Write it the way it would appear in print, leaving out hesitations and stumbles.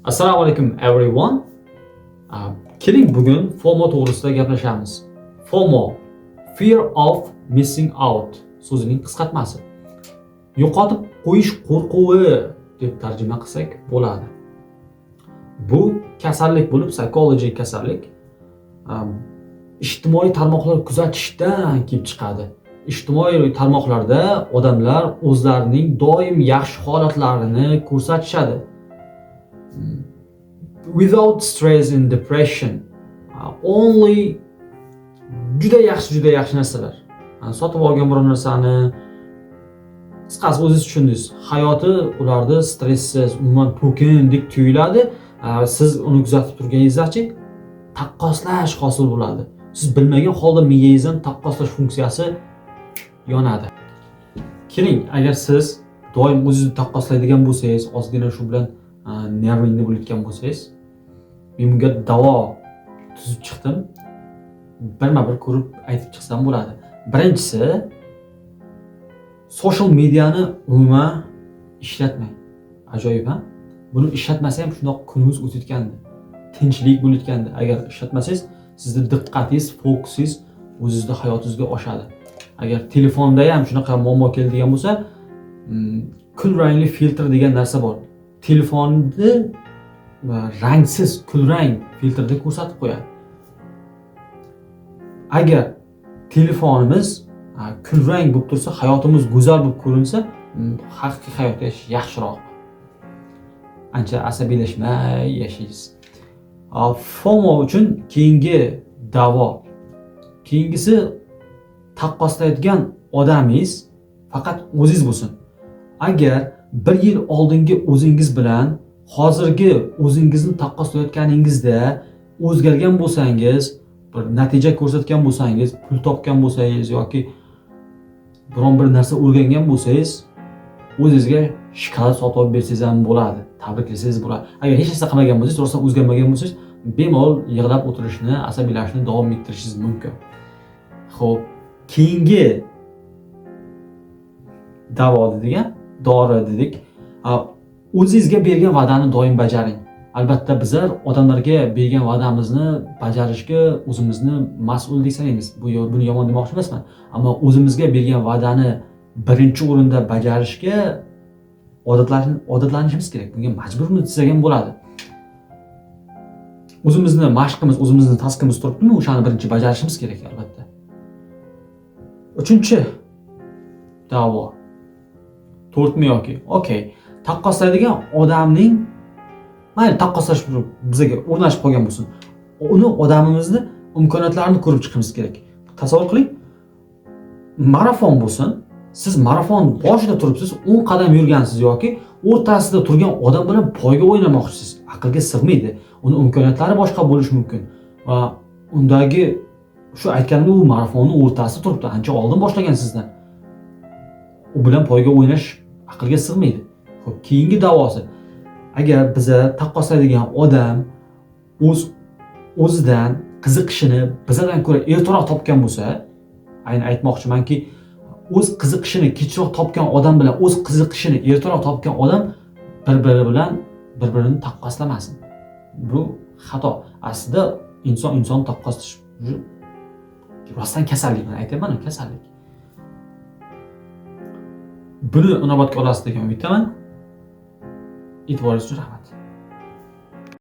Assalomu alaykum everyone. Keling bugun FOMO to'g'risida gaplashamiz. FOMO, Fear of Missing Out so'zining qisqartmasi. Yo'qotib qo'yish qo'rquvi deb tarjima qilsak bo'ladi. Bu kasallik bo'lib, psixologiya kasallik. Ijtimoiy tarmoqlar kuzatishdan kelib chiqadi. Ijtimoiy tarmoqlarda odamlar o'zlarining doim yaxshi holatlarini ko'rsatishadi. Without stress and depression, only juda yaxshi narsalar. Sotib olgan biror narsani, qisqasi o'zingiz tushundingiz. Hayoti ularda stresssiz, umuman to'kindek tuyuladi. Siz uni kuzatib turganingizdachi taqqoslash hosil bo'ladi. Siz bilmagan holda miyangizdan taqqoslash funksiyasi yonadi. Keling, agar siz doim o'zingizni taqqoslaydigan bo'lsangiz, ozgina shu bilan nervingni bo'layotgan bo'lsangiz, men bunga davo tuzib chiqdim. Birma-bir ko'rib aytib chiqsam bo'ladi. Birinchisi, social mediani umuman ishlatmang. Ajoyib, ha? Buni ishlatmasa ham shundoq kunimiz o'tayotgandi. Tinchlik bo'layotgandi. Agar ishlatmasangiz, sizning diqqatingiz, fokusingiz o'zingizning hayotingizga oshadi. Agar telefonda ham shunaqa muammo keladigan bo'lsa, kulrangli filtr degan narsa bor. Telefonni rangsiz, kulrang filtrda ko'rsatib qo'yadi. Agar telefonimiz kulrang bo'lib tursa, hayotimiz go'zal bo'lib ko'rinsa, haqiqiy hayot yashash yaxshiroq. Ancha asabiylashmay yashaysiz. FOMO uchun keyingi davo. Keyingisi, taqqoslaydigan odamingiz faqat o'zingiz bo'lsin. Agar bir yil oldingi o'zingiz bilan hozirgi o'zingizni taqqoslayotganingizda o'zgargan bo'lsangiz, bir natija ko'rsatgan bo'lsangiz, pul topgan bo'lsangiz yoki biron bir narsa o'rgangan bo'lsangiz, o'zingizga shokolad sotib olib bersangiz ham bo'ladi, tabriklasangiz bo'ladi. Agar hech narsa qilmagan bo'lsangiz, to'g'risi o'zgarmagan bo'lsangiz, bemalol yig'lab o'tirishni, asabiylashishni davom ettirishingiz mumkin. Xo'p, keyingi davo dedik, dori dedik. O'zingizga bergan va'dani doim bajaring. Albatta bizlar odamlarga bergan va'damizni bajarishga o'zimizni mas'ul desangiz, buni yomon demoqchi emasman, ammo o'zimizga bergan va'dani birinchi o'rinda bajarishga odatlanishimiz kerak. Bunga majburmiz desak ham bo'ladi. O'zimizni mashqimiz, o'zimizni taskimiz turibdimi, o'shani birinchi bajarishimiz kerak albatta. Uchinchi davo. To'rtmi yoki? Okay. Taqqoslaydigan odamning mayli taqqoslash bizga o'rnashib qolgan bo'lsin. Uni odamimizni imkoniyatlarini ko'rib chiqishimiz kerak. Tasavvur qiling. Marafon bo'lsin. Siz marafon boshida turibsiz, 10 qadam yurgansiz yoki o'rtasida turgan odam bilan poyga o'ynamoqchisiz. Aqlga sig'maydi. Uni imkoniyatlari boshqa bo'lishi mumkin va undagi shu aytganim u marafonning o'rtasida turibdi, ancha oldin boshlagan sizdan. U bilan poyga o'ynash aqlga sig'maydi. Xo'p, keyingi davosi. Agar biza taqqoslaydigan odam o'zidan qiziqishini bizdan ko'ra ertaroq topgan bo'lsa, ayni aytmoqchimanki, o'z qiziqishini kechroq topgan odam bilan o'z qiziqishini ertaroq topgan odam bir-biri bilan bir-birini taqqoslamasin. Bu xato. Aslida inson taqqoslash rostdan kasallik, men aytaman, kasallik. Buni inobatga olasiz degan umiddaman. E'tiboringiz uchun rahmat.